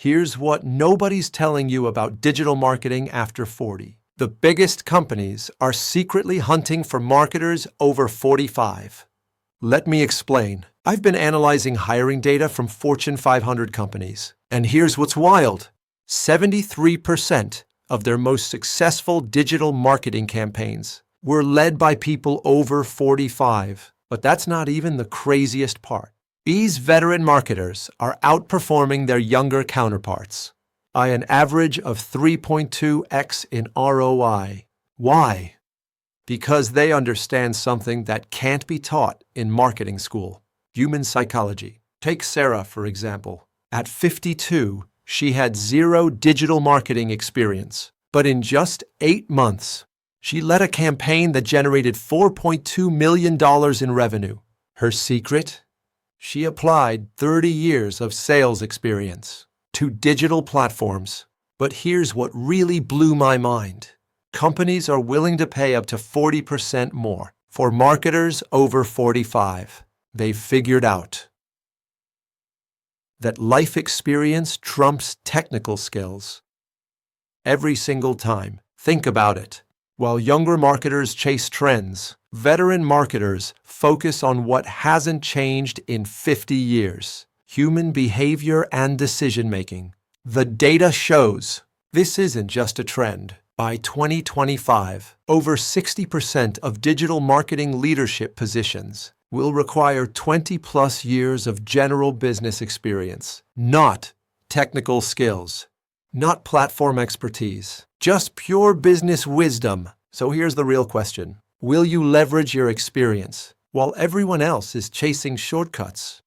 Here's what nobody's telling you about digital marketing after 40. The biggest companies are secretly hunting for marketers over 45. Let me explain. I've been analyzing hiring data from Fortune 500 companies, and here's what's wild. 73% of their most successful digital marketing campaigns were led by people over 45. But that's not even the craziest part. These veteran marketers are outperforming their younger counterparts by an average of 3.2x in ROI. Why? Because they understand something that can't be taught in marketing school: human psychology. Take Sarah, for example. At 52, she had zero digital marketing experience, but in just 8 months, she led a campaign that generated $4.2 million in revenue. Her secret? She applied 30 years of sales experience to digital platforms. But here's what really blew my mind. Companies are willing to pay up to 40% more for marketers over 45. They've figured out that life experience trumps technical skills. Every single time. Think about it. While younger marketers chase trends, veteran marketers focus on what hasn't changed in 50 years: human behavior and decision-making. The data shows this isn't just a trend. By 2025, over 60% of digital marketing leadership positions will require 20-plus years of general business experience, not technical skills, not platform expertise, just pure business wisdom. So here's the real question. Will you leverage your experience while everyone else is chasing shortcuts?